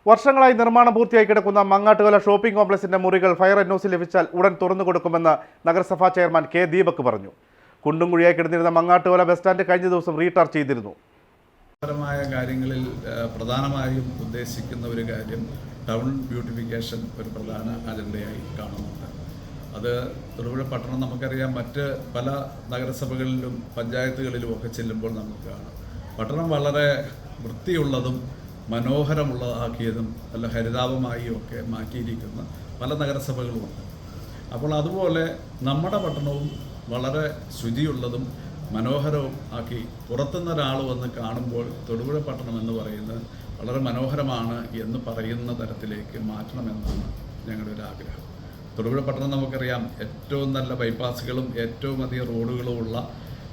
വർഷങ്ങളായി നിർമ്മാണം പൂർത്തിയായി കിടക്കുന്ന മങ്ങാട്ടുകല ഷോപ്പിംഗ് കോംപ്ലക്സിന്റെ മുറികൾ ഫയർ എൻഒസി ലഭിച്ചാൽ ഉടൻ തുറന്നു കൊടുക്കുമെന്ന് നഗരസഭാ ചെയർമാൻ കെ ദീപക് പറഞ്ഞു. കുണ്ടും കുഴിയായി കിടന്നിരുന്ന മങ്ങാട്ടുകല ബസ് സ്റ്റാൻഡ് കഴിഞ്ഞ ദിവസം റീടാർച്ച് ചെയ്തിരുന്നു. പരമായ കാര്യങ്ങളിൽ പ്രധാനമായും ഉദ്ദേശിക്കുന്ന ഒരു കാര്യം ടൗൺ ബ്യൂട്ടിഫിക്കേഷൻ ഒരു പ്രധാന അജണ്ടയായി കാണുന്നുണ്ട്. അത് തൊടുപുഴ പട്ടണം നമുക്കറിയാം, മറ്റ് പല നഗരസഭകളിലും പഞ്ചായത്തുകളിലും ഒക്കെ ചെല്ലുമ്പോൾ നമുക്ക് കാണാം പട്ടണം വളരെ വൃത്തിയുള്ളതും മനോഹരമുള്ളതാക്കിയതും നല്ല ഹരിതാപമായി ഒക്കെ മാറ്റിയിരിക്കുന്ന പല നഗരസഭകളുമുണ്ട്. അപ്പോൾ അതുപോലെ നമ്മുടെ പട്ടണവും വളരെ ശുചിയുള്ളതും മനോഹരവും ആക്കി പുറത്തുനിന്ന് ഒരാൾ വന്ന് കാണുമ്പോൾ തൊടുപുഴ പട്ടണം എന്ന് പറയുന്നത് വളരെ മനോഹരമാണ് എന്ന് പറയുന്ന തരത്തിലേക്ക് മാറ്റണമെന്നാണ് ഞങ്ങളുടെ ഒരു ആഗ്രഹം. തൊടുപുഴ പട്ടണം നമുക്കറിയാം, ഏറ്റവും നല്ല ബൈപ്പാസുകളും ഏറ്റവും അധികം റോഡുകളും ഉള്ള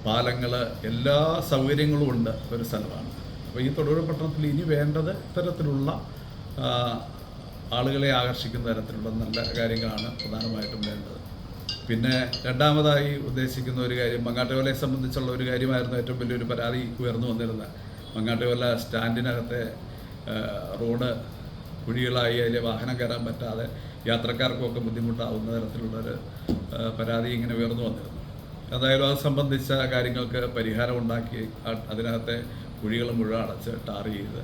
പാലങ്ങൾ, എല്ലാ സൗകര്യങ്ങളും ഉണ്ട് ഒരു സ്ഥലമാണ്. അപ്പോൾ ഈ തൊടുപുഴ പട്ടണത്തിൽ ഇനി വേണ്ടത് ഇത്തരത്തിലുള്ള ആളുകളെ ആകർഷിക്കുന്ന തരത്തിലുള്ള നല്ല കാര്യങ്ങളാണ് പ്രധാനമായിട്ടും വേണ്ടത്. പിന്നെ രണ്ടാമതായി ഉദ്ദേശിക്കുന്ന ഒരു കാര്യം, മങ്ങാട്ടുകലയെ സംബന്ധിച്ചുള്ള ഒരു കാര്യമായിരുന്നു ഏറ്റവും വലിയൊരു പരാതി ഉയർന്നു വന്നിരുന്നത്. മങ്ങാട്ടുകല സ്റ്റാൻഡിനകത്തെ റോഡ് കുഴികളായി അതിലെ വാഹനം കയറാൻ പറ്റാതെ യാത്രക്കാർക്കൊക്കെ ബുദ്ധിമുട്ടാവുന്ന തരത്തിലുള്ളൊരു പരാതി ഇങ്ങനെ ഉയർന്നു വന്നിരുന്നു. എന്തായാലും അത് സംബന്ധിച്ച കാര്യങ്ങൾക്ക് പരിഹാരം ഉണ്ടാക്കി അതിനകത്തെ കുഴികൾ മുഴുവൻ അടച്ച് ടാർ ചെയ്ത്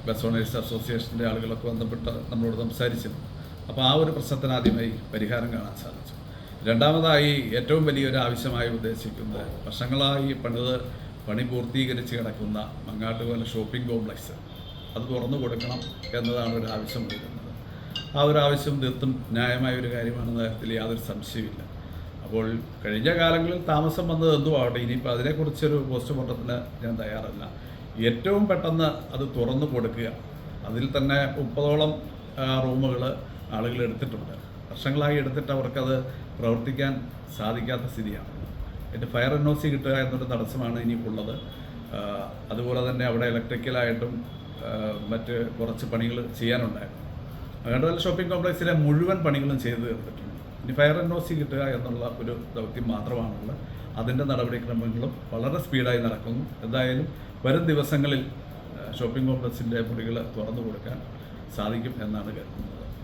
ബസ് ഓണേഴ്സ് അസോസിയേഷൻ്റെ ആളുകളൊക്കെ ബന്ധപ്പെട്ട് നമ്മളോട് സംസാരിച്ചിരുന്നു. അപ്പോൾ ആ ഒരു പ്രശ്നത്തിന് ആദ്യമായി പരിഹാരം കാണാൻ സാധിച്ചു. രണ്ടാമതായി ഏറ്റവും വലിയൊരു ആവശ്യമായി ഉദ്ദേശിക്കുന്നത് വർഷങ്ങളായി പണി പൂർത്തീകരിച്ച് കിടക്കുന്ന മങ്ങാട്ടുകല ഷോപ്പിംഗ് കോംപ്ലക്സ് അത് തുറന്നു കൊടുക്കണം എന്നതാണ് ഒരു ആവശ്യം വരുന്നത്. ആ ഒരു ആവശ്യം തീർത്തും ന്യായമായ ഒരു കാര്യമാണെന്ന കാര്യത്തിൽ യാതൊരു സംശയമില്ല. അപ്പോൾ കഴിഞ്ഞ കാലങ്ങളിൽ താമസം വന്നത് എന്തും ആവട്ടെ, ഇനിയിപ്പോൾ അതിനെക്കുറിച്ചൊരു പോസ്റ്റ്മോർട്ടത്തിന് ഞാൻ തയ്യാറല്ല. ഏറ്റവും പെട്ടെന്ന് അത് തുറന്നു കൊടുക്കുക. അതിൽ തന്നെ 30ഓളം റൂമുകൾ ആളുകൾ എടുത്തിട്ടുണ്ട്. വർഷങ്ങളായി എടുത്തിട്ട് അവർക്കത് പ്രവർത്തിക്കാൻ സാധിക്കാത്ത സ്ഥിതിയാണ്. എൻ്റെ ഫയർ എൻഒസി കിട്ടുക എന്നൊരു തടസ്സമാണ് ഇനിയിപ്പുള്ളത്. അതുപോലെ തന്നെ അവിടെ ഇലക്ട്രിക്കലായിട്ടും മറ്റ് കുറച്ച് പണികൾ ചെയ്യാനുണ്ടായിരുന്നു. മങ്ങാട്ടുകല ഷോപ്പിംഗ് കോംപ്ലക്സിലെ മുഴുവൻ പണികളും ചെയ്തു തീർത്തിട്ടുണ്ട്. ഇനി ഫയർ എൻഒസി കിട്ടുക എന്നുള്ള ഒരു ദൗത്യം മാത്രമാണുള്ളത്. അതിൻ്റെ നടപടിക്രമങ്ങളും വളരെ സ്പീഡായി നടക്കുന്നു. എന്തായാലും വരും ദിവസങ്ങളിൽ ഷോപ്പിംഗ് കോംപ്ലക്സിൻ്റെ മുറികൾ തുറന്നു കൊടുക്കാൻ സാധിക്കും എന്നാണ് കരുതുന്നത്.